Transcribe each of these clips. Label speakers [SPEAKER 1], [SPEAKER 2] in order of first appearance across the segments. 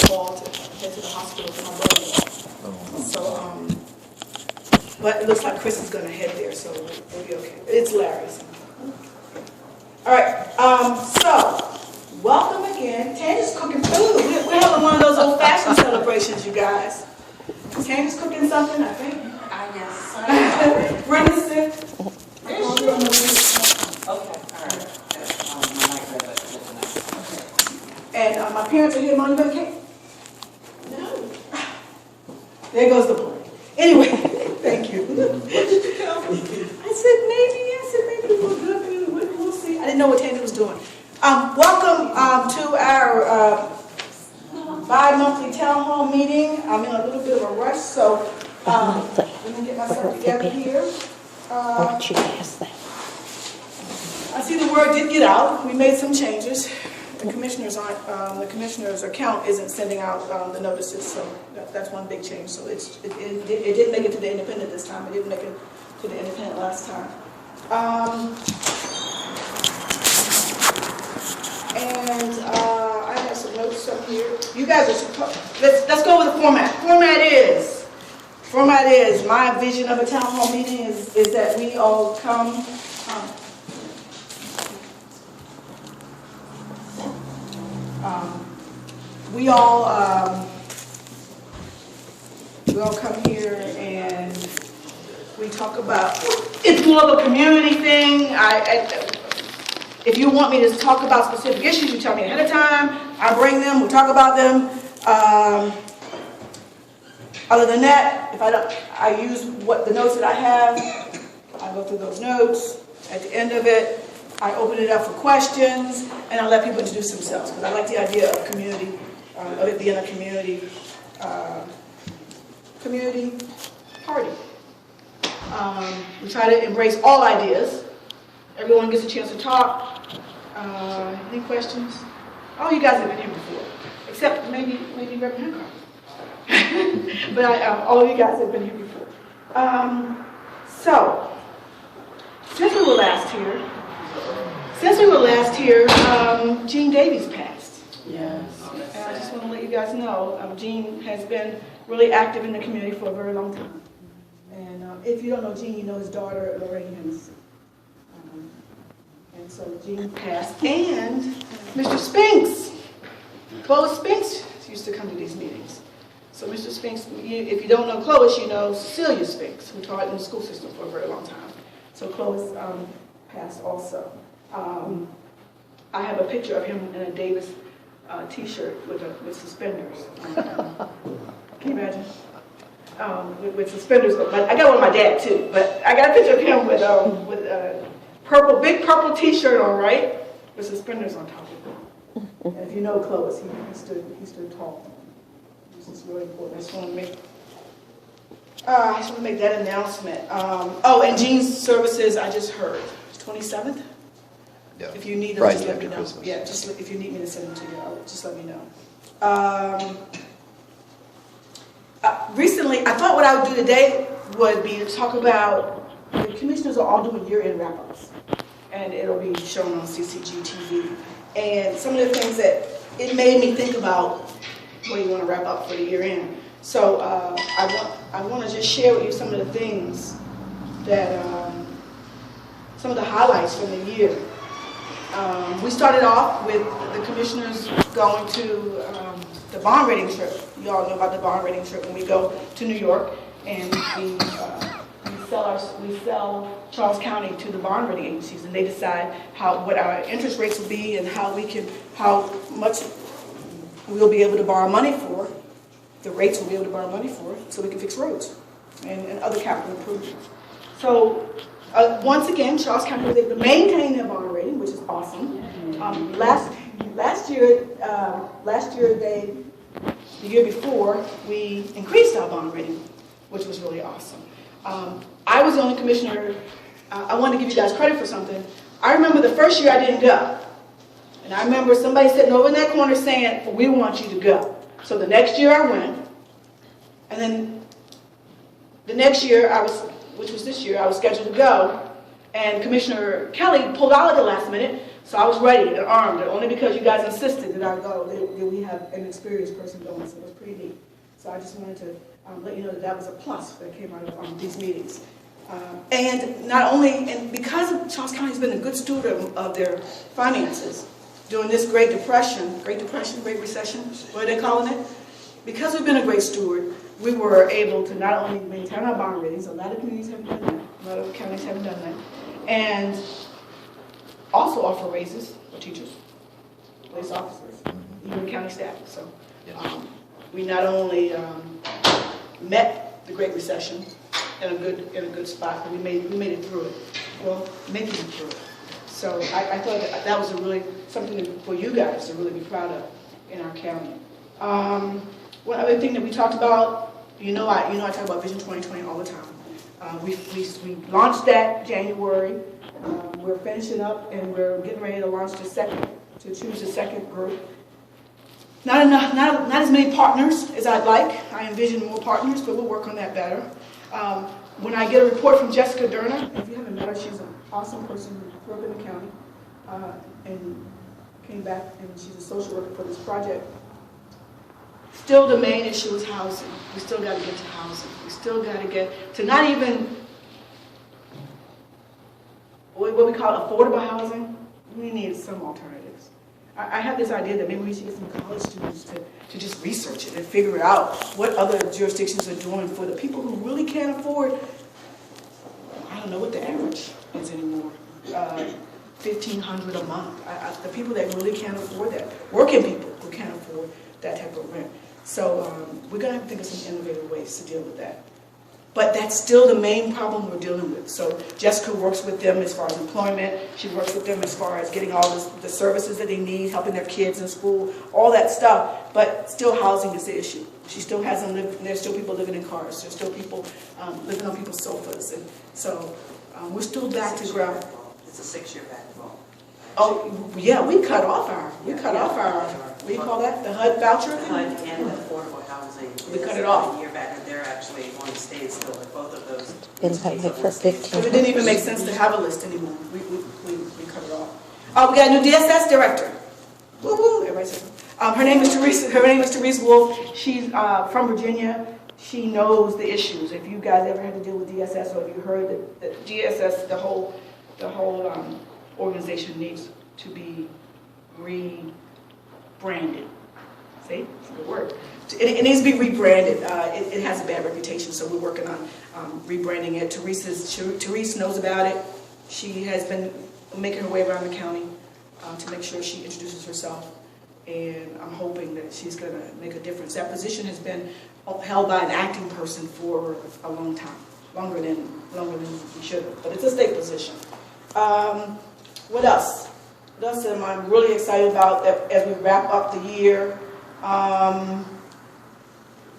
[SPEAKER 1] fall to head to the hospital for my brother. So, but it looks like Chris is going to head there, so we'll be okay. It's Larry's. All right, so welcome again. Tanya's cooking food. We're having one of those old-fashioned celebrations, you guys. Tanya's cooking something, I think.
[SPEAKER 2] Yes.
[SPEAKER 1] Brenda's sick.
[SPEAKER 2] Okay, all right. My mic read that.
[SPEAKER 1] And my parents are here. Mom, you got a cake? No. There goes the point. Anyway, thank you. What did you tell me? I said maybe we'll good. We'll see. I didn't know what Tanya was doing. Welcome to our bi-monthly town hall meeting. I'm in a little bit of a rush, so let me get myself together here. I see the word did get out. We made some changes. The commissioners aren't. The commissioner's account isn't sending out the notices, so that's one big change. So it didn't make it to the independent this time. It didn't make it to the independent last time. I have some notes up here. You guys are supposed. Let's go with the format. Format is my vision of a town hall meeting is that we all come. We all come here and we talk about, it's more of a community thing. If you want me to talk about specific issues, you tell me ahead of time. I bring them, we talk about them. Other than that, if I don't, I use the notes that I have. I go through those notes. At the end of it, I open it up for questions, and I let people introduce themselves, because I like the idea of community, of it being a community party. We try to embrace all ideas. Everyone gets a chance to talk. Any questions? Oh, you guys have been here before, except maybe Reverend Hancock. But all of you guys have been here before. So, since we were last here, Gene Davies passed.
[SPEAKER 2] Yes.
[SPEAKER 1] And I just want to let you guys know, Gene has been really active in the community for a very long time. And if you don't know Gene, you know his daughter, Lorraine Hennessy. And so Gene passed. And Mr. Spinks, Clovis Spinks used to come to these meetings. So Mr. Spinks, if you don't know Clovis, you know Cecilia Spinks, who taught in the school system for a very long time. So Clovis passed also. I have a picture of him in a Davis t-shirt with suspenders. Can you imagine? With suspenders, but I got one of my dad too. But I got a picture of him with a big purple t-shirt on, right, with suspenders on top of it. And if you know Clovis, he stood tall. This is really important. I just want to make that announcement. And Gene's services, I just heard, 27th.
[SPEAKER 3] Yeah.
[SPEAKER 1] If you need them,
[SPEAKER 3] right
[SPEAKER 1] just let me know.
[SPEAKER 3] Christmas.
[SPEAKER 1] Yeah, if you need me to send them to you, just let me know. Recently, I thought what I would do today would be to talk about, the commissioners are all doing year-end wrap-ups, and it'll be shown on CCG TV. And some of the things that it made me think about, what do you want to wrap up for the year-end? So I want to just share with you some of the things that, some of the highlights from the year. We started off with the commissioners going to the bond rating trip. You all know about the bond rating trip when we go to New York and we sell Charles County to the bond rating agencies, and they decide what our interest rates will be and how much we'll be able to borrow money for, the rates we'll be able to borrow money for, so we can fix roads and other capital improvements. So once again, Charles County was able to maintain their bond rating, which is awesome. Last year, the year before, we increased our bond rating, which was really awesome. I was the only commissioner. I wanted to give you guys credit for something. I remember the first year I didn't go. And I remember somebody sitting over in that corner saying, we want you to go. So the next year I went. And then the next year, which was this year, I was scheduled to go. And Commissioner Kelly pulled out at the last minute. So I was ready and armed, and only because you guys insisted that I go, that we have an experienced person going, so it was pretty neat. So I just wanted to let you know that that was a plus that came out of these meetings. And not only, and because Charles County has been a good steward of their finances during this Great Recession, Great Recession, what are they calling it? Because we've been a great steward, we were able to not only maintain our bond ratings, a lot of communities haven't done that, a lot of counties haven't done that, and also offer raises for teachers, police officers, even county staff. So we not only met the Great Recession in a good spot, but we made it through it. Well, making it through it. So I thought that was something for you guys to really be proud of in our county. One other thing that we talked about, I talk about Vision 2020 all the time. We launched that January. We're finishing up and we're getting ready to launch to choose the second group. Not as many partners as I'd like. I envision more partners, but we'll work on that better. When I get a report from Jessica Derner, if you haven't met her, she's an awesome person who grew up in the county and came back, and she's a social worker for this project. Still, the main issue is housing. We still got to get to housing. We still got to get to not even what we call affordable housing. We need some alternatives. I have this idea that maybe we should get some college students to just research it and figure out what other jurisdictions are doing for the people who really can't afford, I don't know what the average is anymore, $1,500 a month. The people that really can't afford that, working people who can't afford that type of rent. So we're going to have to think of some innovative ways to deal with that. But that's still the main problem we're dealing with. So Jessica works with them as far as employment. She works with them as far as getting all the services that they need, helping their kids in school, all that stuff. But still housing is the issue. She still has them live, there's still people living in cars. There's still people living on people's sofas. And so we're still back to ground.
[SPEAKER 2] It's a 6-year backlog.
[SPEAKER 1] Oh, yeah, we cut off our, what do you call that? The HUD voucher?
[SPEAKER 2] The HUD and the affordable housing.
[SPEAKER 1] We cut it off.
[SPEAKER 2] A year back, and they're actually on stage still with both of those.
[SPEAKER 3] Been public for 15.
[SPEAKER 1] So it didn't even make sense to have a list anymore. We cut it off. Oh, we got a new DSS director. Woo woo! Everybody says. Her name is Therese Wolf. She's from Virginia. She knows the issues. If you guys ever had to deal with DSS, or if you heard that DSS, the whole organization needs to be rebranded. See, it's a good word. It needs to be rebranded. It has a bad reputation, so we're working on rebranding it. Therese knows about it. She has been making her way around the county to make sure she introduces herself, and I'm hoping that she's going to make a difference. That position has been held by an acting person for a long time, longer than we should have, but it's a state position. What else? What else am I really excited about that as we wrap up the year?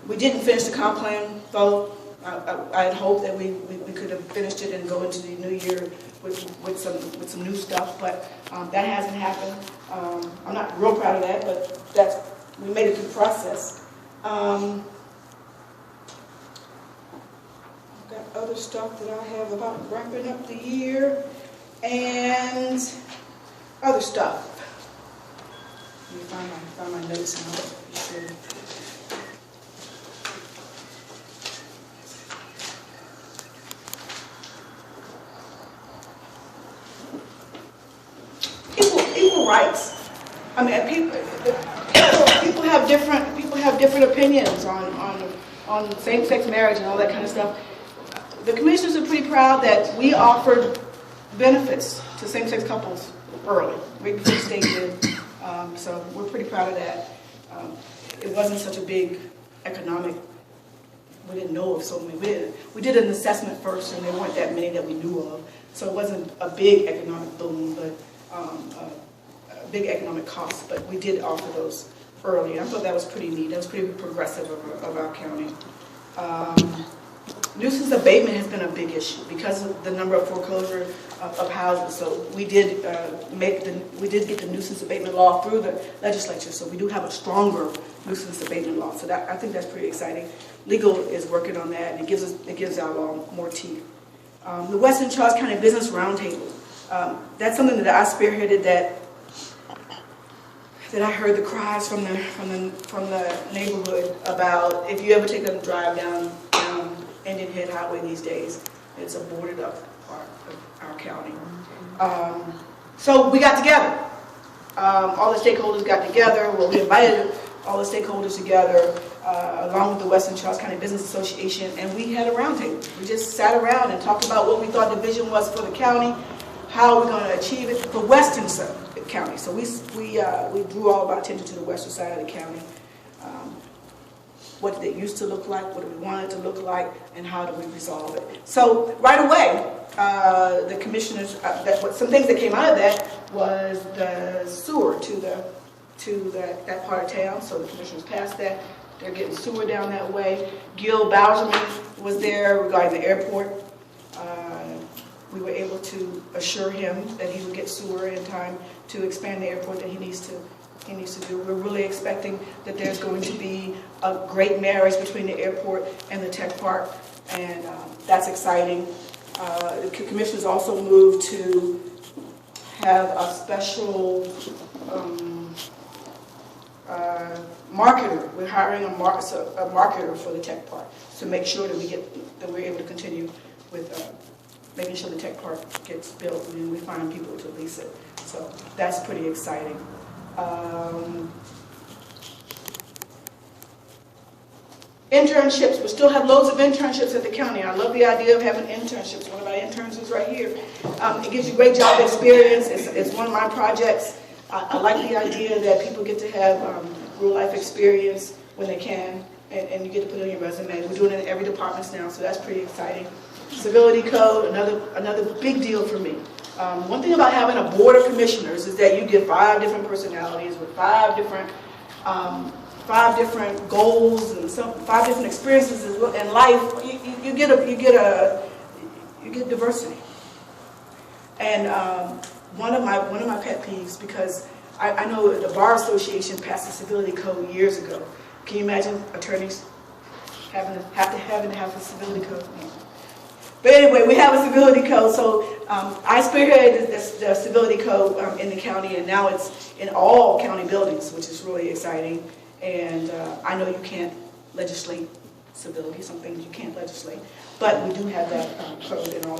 [SPEAKER 1] We didn't finish the comp plan vote. I had hoped that we could have finished it and go into the new year with some new stuff, but that hasn't happened. I'm not real proud of that, but we made it through the process. I've got other stuff that I have about wrapping up the year and other stuff. Let me find my notes and I'll be sure. Equal rights. I mean, people have different opinions on same-sex marriage and all that kind of stuff. The commissioners are pretty proud that we offered benefits to same-sex couples early, right before the state did. So we're pretty proud of that. It wasn't such a big economic, we didn't know of so many. We did an assessment first, and there weren't that many that we knew of. So it wasn't a big economic boom, but a big economic cost. But we did offer those early. I thought that was pretty neat. That was pretty progressive of our county. Nuisance abatement has been a big issue because of the number of foreclosure of houses. So we did get the nuisance abatement law through the legislature. So we do have a stronger nuisance abatement law. So I think that's pretty exciting. Legal is working on that, and it gives our law more teeth. The Western Charles County Business Roundtable. That's something that I spearheaded. That then I heard the cries from the neighborhood about if you ever take a drive down Indian Head Highway these days, it's a boarded up part of our county. So we got together. All the stakeholders got together. Well, we invited all the stakeholders together, along with the Western Charles County Business Association, and we had a roundtable. We just sat around and talked about what we thought the vision was for the county, how we're going to achieve it for Western County. So we drew all of our attention to the western side of the county. What did it used to look like? What do we want it to look like? And how do we resolve it? So right away, the commissioners, some things that came out of that was the sewer to that part of town. So the commissioners passed that. They're getting sewer down that way. Gil Bauserman was there regarding the airport. We were able to assure him that he would get sewer in time to expand the airport that he needs to do. We're really expecting that there's going to be a great marriage between the airport and the tech park, and that's exciting. The commissioners also moved to have a special marketer. We're hiring a marketer for the tech park to make sure that we're able to continue with making sure the tech park gets built and we find people to lease it. So that's pretty exciting. Internships. We still have loads of internships at the county. I love the idea of having internships. One of our interns is right here. It gives you great job experience. It's one of my projects. I like the idea that people get to have real life experience when they can, and you get to put it on your resume. We're doing it in every department now, so that's pretty exciting. Civility code, another big deal for me. One thing about having a board of commissioners is that you get 5 different personalities with 5 different goals and 5 different experiences in life. You get diversity. And one of my pet peeves, because I know the Bar Association passed the civility code years ago. Can you imagine attorneys having to have a civility code? But anyway, we have a civility code, so I spearheaded the civility code in the county, and now it's in all county buildings, which is really exciting. And I know you can't legislate civility, some things you can't legislate, but we do have that code in all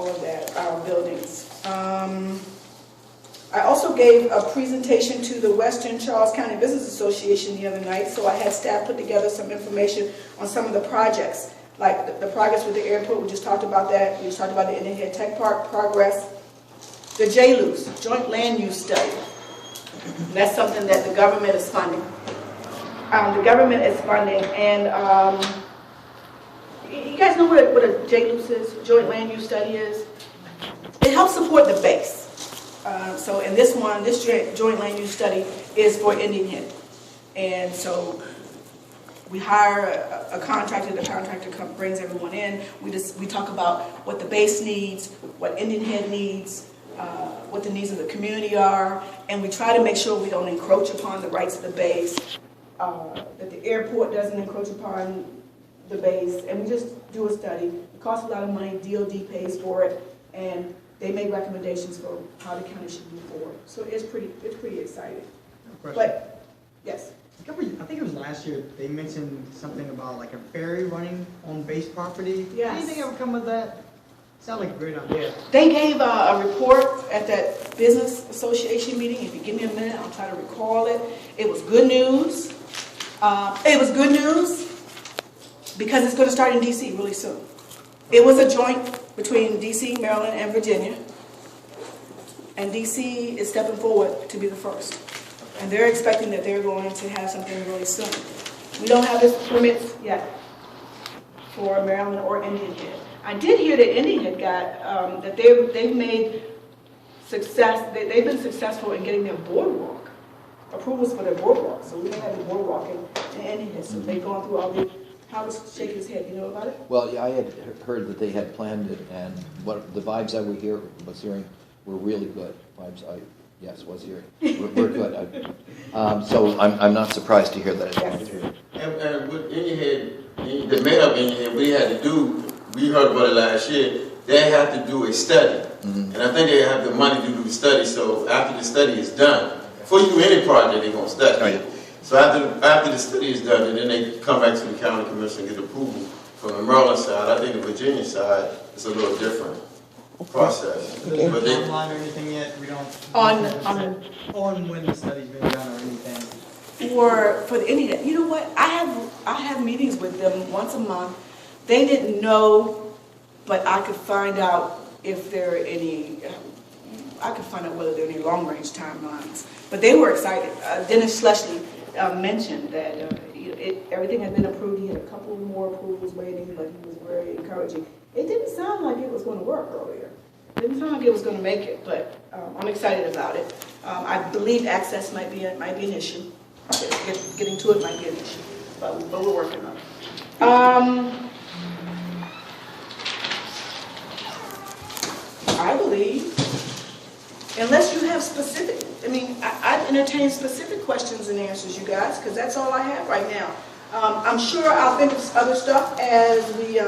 [SPEAKER 1] of our buildings. I also gave a presentation to the Western Charles County Business Association the other night, so I had staff put together some information on some of the projects. Like the progress with the airport, we just talked about that. We just talked about the Indian Head Tech Park progress. The JLUS, Joint Land Use Study. That's something that the government is funding. And you guys know what a JLUS is, Joint Land Use Study is? It helps support the base. So in this Joint Land Use Study is for Indian Head. And so we hire a contractor, the contractor brings everyone in. We talk about what the base needs, what Indian Head needs, what the needs of the community are, and we try to make sure we don't encroach upon the rights of the base, that the airport doesn't encroach upon the base, and we just do a study. It costs a lot of money, DOD pays for it, and they make recommendations for how the county should move forward. So it's pretty exciting. But, yes?
[SPEAKER 3] I think it was last year, they mentioned something about like a ferry running on base property.
[SPEAKER 1] Yes.
[SPEAKER 3] Anything ever come of that? Sounds like a great idea.
[SPEAKER 1] They gave a report at that business association meeting. If you give me a minute, I'll try to recall it. It was good news. Because it's going to start in D.C. really soon. It was a joint between D.C., Maryland, and Virginia. And D.C. is stepping forward to be the first. And they're expecting that they're going to have something really soon. We don't have this permits yet for Maryland or Indian Head. I did hear that Indian Head got, that they've made success, they've been successful in getting their boardwalk, approvals for their boardwalk. So we may have a boardwalk in Indian Head. So they've gone through all the, Howard's shaking his head, you know about it?
[SPEAKER 4] Well, yeah, I had heard that they had planned it, and what the vibes I was hearing were really good. Yes, was hearing. We're good. So I'm not surprised to hear that it's going through.
[SPEAKER 5] And with Indian Head, the mayor of Indian Head, we heard about it last year, they have to do a study. Mm-hmm. And I think they have the money to do the study, so after the study is done, before you do any project, they're gonna study
[SPEAKER 4] Oh,
[SPEAKER 5] it. So after the study is done, and then they come back to the county commission and get approval. From the Maryland side, I think the Virginia side is a little different process.
[SPEAKER 3] So there's no
[SPEAKER 5] But they,
[SPEAKER 3] timeline or anything yet, we don't.
[SPEAKER 1] On
[SPEAKER 3] when the study's been done or anything.
[SPEAKER 1] for any, you know what, I have meetings with them once a month. They didn't know, but I could find out if there are any, I could find out whether there are any long-range timelines. But they were excited. Dennis Schlesney mentioned that everything had been approved. He had a couple more approvals waiting, but he was very encouraging. It didn't sound like it was going to work earlier. It didn't sound like it was going to make it, but I'm excited about it. I believe access might be an issue. Getting to it might be an issue, but we're working on it. I believe, unless you have specific, I entertain specific questions and answers, you guys, because that's all I have right now. I'm sure I'll think of other stuff as we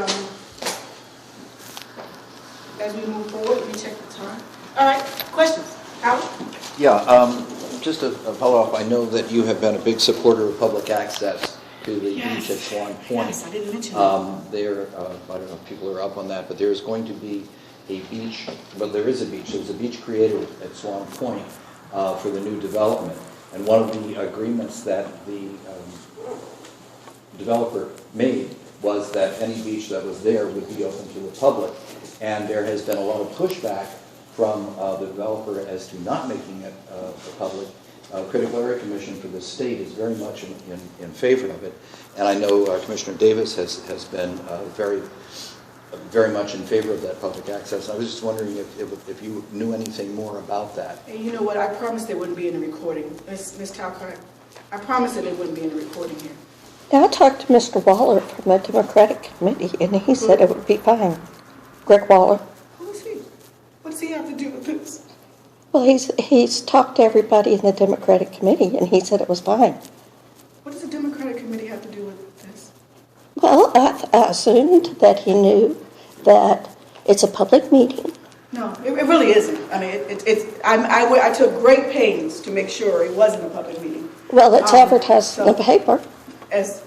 [SPEAKER 1] move forward. Let me check the time. All right, questions? Howard?
[SPEAKER 4] Yeah, just a follow-up. I know that you have been a big supporter of public access to the beach at Swan Point.
[SPEAKER 1] Yes, I didn't mention that.
[SPEAKER 4] There, I don't know if people are up on that, but there's going to be a beach, well, there is a beach. There's a beach created at Swan Point for the new development. And one of the agreements that the developer made was that any beach that was there would be open to the public. And there has been a lot of pushback from the developer as to not making it public. Critical Area Commission for the state is very much in favor of it. And I know Commissioner Davis has been very much in favor of that public access. I was just wondering if you knew anything more about that.
[SPEAKER 1] And you know what? I promised there wouldn't be any recording. Ms. Talcott, I promised that there wouldn't be any recording here.
[SPEAKER 6] Now, I talked to Mr. Waller from the Democratic Committee, and he said it would be fine. Greg Waller.
[SPEAKER 1] Who is he? What does he have to do with this?
[SPEAKER 6] Well, he's talked to everybody in the Democratic Committee, and he said it was fine.
[SPEAKER 1] What does the Democratic Committee have to do with this?
[SPEAKER 6] Well, I assumed that he knew that it's a public meeting.
[SPEAKER 1] No, it really isn't. I mean, I took great pains to make sure it wasn't a public meeting.
[SPEAKER 6] Well, it's advertised in the paper.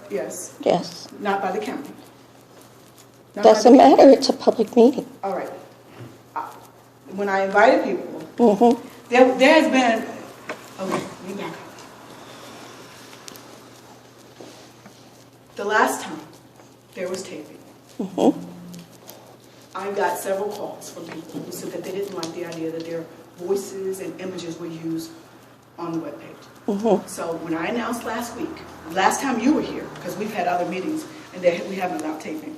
[SPEAKER 1] Yes,
[SPEAKER 6] Yes.
[SPEAKER 1] not by the county. Not by
[SPEAKER 6] Doesn't
[SPEAKER 1] the-
[SPEAKER 6] matter. It's a public meeting.
[SPEAKER 1] All right. When I invited people,
[SPEAKER 6] Mm-hmm.
[SPEAKER 1] there has been, okay, let me back up. The last time there was taping,
[SPEAKER 6] Mm-hmm.
[SPEAKER 1] I got several calls from people who said that they didn't like the idea that their voices and images were used on the webpage.
[SPEAKER 6] Mm-hmm.
[SPEAKER 1] So when I announced last week, last time you were here, because we've had other meetings and we haven't allowed taping,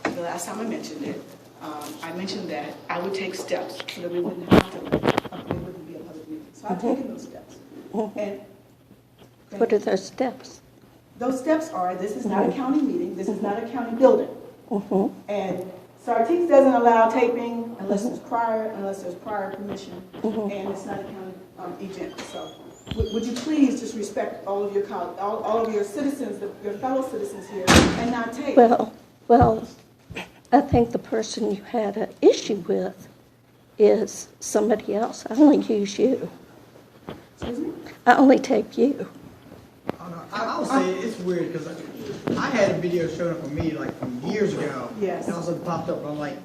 [SPEAKER 1] the last time I mentioned it, I mentioned that I would take steps so that we wouldn't have to, it wouldn't be a public meeting. So I've taken those steps. And
[SPEAKER 6] What are those steps?
[SPEAKER 1] those steps are, this is not a county meeting, this is not a county building.
[SPEAKER 6] Mm-hmm.
[SPEAKER 1] And Sartese doesn't allow taping unless there's prior permission, and it's not a county event. So would you please just respect all of your all of your citizens, your fellow citizens here, and not tape?
[SPEAKER 6] Well, I think the person you had an issue with is somebody else. I only use you.
[SPEAKER 1] Excuse me?
[SPEAKER 6] I only tape you.
[SPEAKER 3] I would say it's weird because I had a video showing up on me like from years ago.
[SPEAKER 1] Yes.
[SPEAKER 3] And also popped up. I'm like,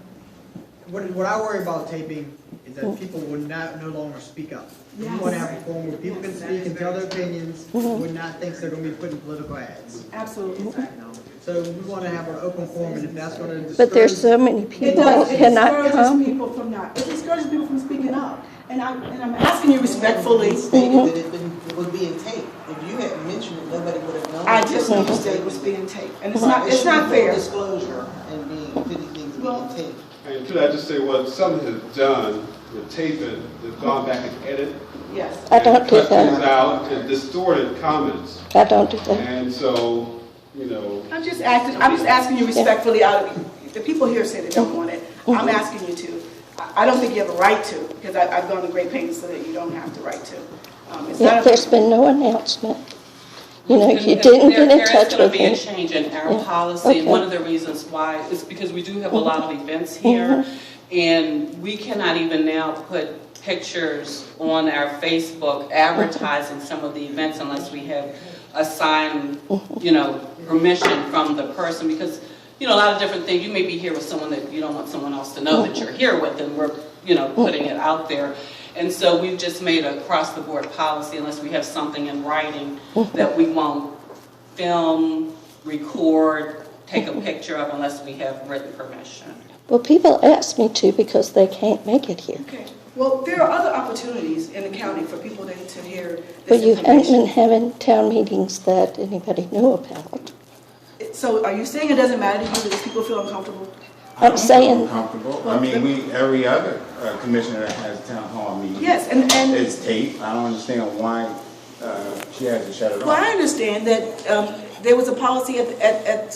[SPEAKER 3] what I worry about taping is that people would no longer speak up.
[SPEAKER 1] Yes.
[SPEAKER 3] You want to have a forum where people can speak and tell their opinions, would not think they're going to be put in political ads.
[SPEAKER 1] Absolutely.
[SPEAKER 3] You know? So we want to have an open forum, and if that's going to discourage...
[SPEAKER 6] But there's so many
[SPEAKER 1] It
[SPEAKER 6] people
[SPEAKER 1] does.
[SPEAKER 6] who
[SPEAKER 1] It
[SPEAKER 6] cannot
[SPEAKER 1] discourages
[SPEAKER 6] come.
[SPEAKER 1] people from it discourages people from speaking up. And I'm asking you respectfully.
[SPEAKER 7] Stated that it was being taped. If you hadn't mentioned it, nobody would have known.
[SPEAKER 1] I just knew you said it was being taped, and it's not fair.
[SPEAKER 7] Disclosure and being 50 things
[SPEAKER 1] Well,
[SPEAKER 7] being taped.
[SPEAKER 8] And could I just say, what some have done with taping, they've gone back and edited.
[SPEAKER 1] Yes.
[SPEAKER 6] I don't
[SPEAKER 8] and
[SPEAKER 6] do
[SPEAKER 8] cut things
[SPEAKER 6] that.
[SPEAKER 8] out and distorted comments.
[SPEAKER 6] I don't do that.
[SPEAKER 8] And so, you know,
[SPEAKER 1] I'm just asking you respectfully. The people here say they don't want it. I'm asking you to. I don't think you have a right to, because I've gone to great pains so that you don't have the right to. It's
[SPEAKER 6] Yeah,
[SPEAKER 1] not a-
[SPEAKER 6] there's been no announcement. You know, you
[SPEAKER 9] And
[SPEAKER 6] didn't get in
[SPEAKER 9] there is
[SPEAKER 6] touch
[SPEAKER 9] going
[SPEAKER 6] with
[SPEAKER 9] to be a
[SPEAKER 6] me.
[SPEAKER 9] change in our
[SPEAKER 6] Yeah.
[SPEAKER 9] policy,
[SPEAKER 6] Okay.
[SPEAKER 9] and one of the reasons why is because we do have a lot of events here, and we cannot even now put pictures on our Facebook advertising some of the events unless we have assigned, permission from the person, because, a lot of different things. You may be here with someone that you don't want someone else to know that you're here with, and we're, putting it out there. And so we've just made a across-the-board policy, unless we have something in writing, that we won't film, record, take a picture of unless we have written permission.
[SPEAKER 6] Well, people ask me to because they can't make it here.
[SPEAKER 1] Okay. Well, there are other opportunities in the county for people to hear
[SPEAKER 6] But
[SPEAKER 1] this
[SPEAKER 6] you haven't been
[SPEAKER 1] information.
[SPEAKER 6] having town meetings that anybody knew about.
[SPEAKER 1] So are you saying it doesn't matter to you because people feel uncomfortable?
[SPEAKER 6] I'm
[SPEAKER 10] I
[SPEAKER 6] saying,
[SPEAKER 10] don't feel comfortable. I mean, every other commissioner that has town hall meeting.
[SPEAKER 1] Yes, and
[SPEAKER 10] Is taped. I don't understand why she has to shut it
[SPEAKER 1] well, I
[SPEAKER 10] off.
[SPEAKER 1] understand that there was a policy at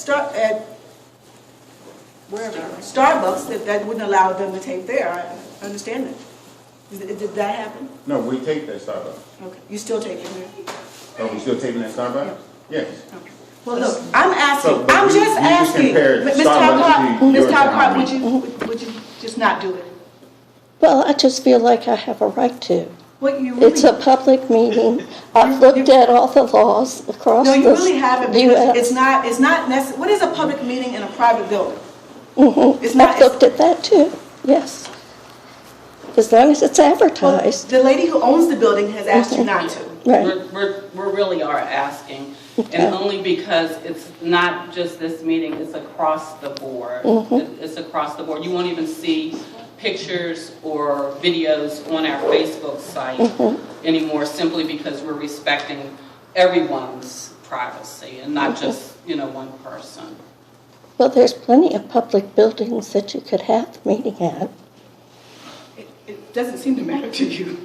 [SPEAKER 1] Starbucks that wouldn't allow them to tape there. I understand that. Did that happen?
[SPEAKER 10] No, we taped at Starbucks.
[SPEAKER 1] Okay. You still taping there?
[SPEAKER 10] Are we still taping at Starbucks? Yes.
[SPEAKER 1] Okay. Well, look, I'm asking,
[SPEAKER 10] So, but
[SPEAKER 1] I'm
[SPEAKER 10] you
[SPEAKER 1] just
[SPEAKER 10] just
[SPEAKER 1] asking.
[SPEAKER 10] compared
[SPEAKER 1] Ms.
[SPEAKER 10] Starbucks
[SPEAKER 1] Talcott,
[SPEAKER 10] to
[SPEAKER 1] Ms.
[SPEAKER 10] your
[SPEAKER 1] Talcott,
[SPEAKER 10] town
[SPEAKER 1] would you just not do it?
[SPEAKER 6] well, I just feel like I have a right to.
[SPEAKER 1] What you really?
[SPEAKER 6] It's a public meeting. I've looked at all the laws across
[SPEAKER 1] No,
[SPEAKER 6] the
[SPEAKER 1] you really haven't, because
[SPEAKER 6] US.
[SPEAKER 1] it's not necessary. What is a public meeting in a private building?
[SPEAKER 6] Mhm.
[SPEAKER 1] It's not.
[SPEAKER 6] I've looked at that too, yes. As long as it's
[SPEAKER 1] Well,
[SPEAKER 6] advertised.
[SPEAKER 1] the lady who owns the building has asked you not to.
[SPEAKER 6] Right.
[SPEAKER 9] We really are asking, and only because it's not just this meeting, it's across the board. It's across the board. You won't even see pictures or videos on our Facebook site anymore, simply because we're respecting everyone's privacy and not just, one person.
[SPEAKER 6] Well, there's plenty of public buildings that you could have the meeting at.
[SPEAKER 1] It doesn't seem to matter to you.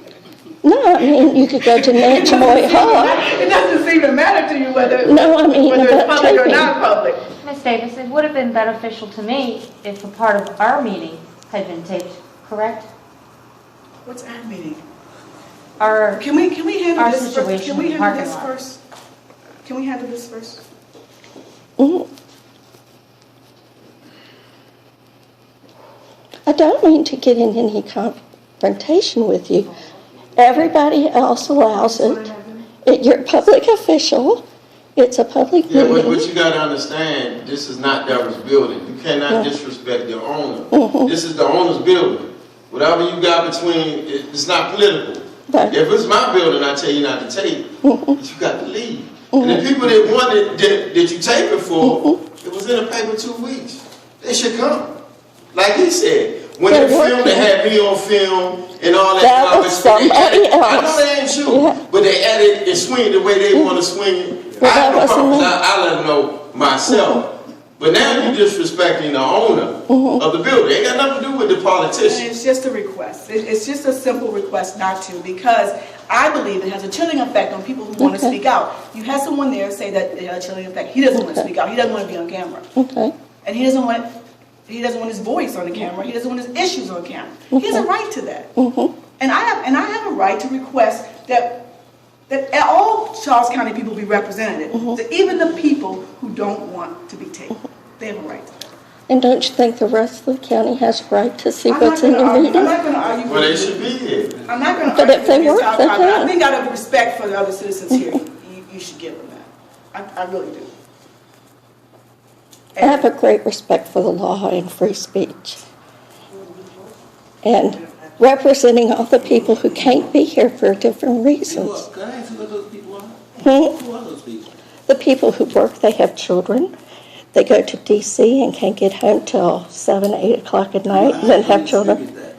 [SPEAKER 6] No, I mean, you could go to Nanchamoy Hall.
[SPEAKER 1] It doesn't seem to matter to you whether
[SPEAKER 6] No, I mean
[SPEAKER 1] whether it's
[SPEAKER 6] about
[SPEAKER 1] public or
[SPEAKER 6] taping.
[SPEAKER 1] not public.
[SPEAKER 11] Ms. Davis, it would have been beneficial to me if a part of our meeting had been taped, correct?
[SPEAKER 1] What's our meeting?
[SPEAKER 11] Our,
[SPEAKER 1] Can we handle
[SPEAKER 11] Our
[SPEAKER 1] this first?
[SPEAKER 11] situation
[SPEAKER 1] Can we
[SPEAKER 11] in the
[SPEAKER 1] handle this
[SPEAKER 11] parking lot.
[SPEAKER 1] first? Can we handle this first?
[SPEAKER 6] Mhm. I don't mean to get in any confrontation with you. Everybody else allows it. You're a public official. It's a public
[SPEAKER 5] Yeah, but
[SPEAKER 6] meeting.
[SPEAKER 5] what you gotta understand, this is not Deborah's building. You cannot disrespect the owner. This is the owner's building. Whatever you got between, it's not political.
[SPEAKER 6] Right.
[SPEAKER 5] If it's my building, I tell you not to tape, but you got to leave. And the people that wanted, that you tape it for, it was in the paper 2 weeks. They should come. Like he said, when they
[SPEAKER 6] They're
[SPEAKER 5] filmed, they had me on film and all that.
[SPEAKER 6] That
[SPEAKER 5] garbage.
[SPEAKER 6] was somebody
[SPEAKER 5] I
[SPEAKER 6] else.
[SPEAKER 5] know they ain't you,
[SPEAKER 6] Yeah.
[SPEAKER 5] but they edit and swing it the way they want to swing it.
[SPEAKER 6] Well,
[SPEAKER 5] I have
[SPEAKER 6] that
[SPEAKER 5] no
[SPEAKER 6] wasn't
[SPEAKER 5] problem.
[SPEAKER 6] me.
[SPEAKER 5] I let them know myself. But now you're disrespecting the owner of the building. Ain't got nothing to do with the
[SPEAKER 1] And
[SPEAKER 5] politician.
[SPEAKER 1] it's just a request. It's just a simple request not to, because I believe it has a chilling effect on people who want to
[SPEAKER 6] Okay.
[SPEAKER 1] speak out. You had someone there say that it had a chilling effect. He doesn't want to speak out. He doesn't want to be on camera.
[SPEAKER 6] Okay.
[SPEAKER 1] And he doesn't want his voice on the camera. He doesn't want his issues on camera. He has a right to that. And I have a right to request that all Charles County people be represented. That even the people who don't want to be taped, they have a right to that.
[SPEAKER 6] And don't you think the rest of the county has a right to see
[SPEAKER 1] I'm
[SPEAKER 6] what's
[SPEAKER 1] not
[SPEAKER 6] in the
[SPEAKER 1] gonna argue.
[SPEAKER 6] meeting?
[SPEAKER 1] I'm not going to argue
[SPEAKER 5] Well, they
[SPEAKER 1] with you.
[SPEAKER 5] should be here.
[SPEAKER 1] I'm not going to
[SPEAKER 6] But
[SPEAKER 1] argue
[SPEAKER 6] if they
[SPEAKER 1] with Ms.
[SPEAKER 6] weren't,
[SPEAKER 1] Talcott,
[SPEAKER 6] they
[SPEAKER 1] but I
[SPEAKER 6] can't.
[SPEAKER 1] think out of respect for the other citizens here, you should give them that. I really do.
[SPEAKER 6] I have a great respect for the law and free speech. And representing all the people who can't be here for different reasons.
[SPEAKER 12] Can I ask who those people are?
[SPEAKER 6] Hmm?
[SPEAKER 12] Who are those people?
[SPEAKER 6] The people who work, they have children. They go to DC and can't get home till 7, 8 o'clock at night, and then have children.
[SPEAKER 12] That.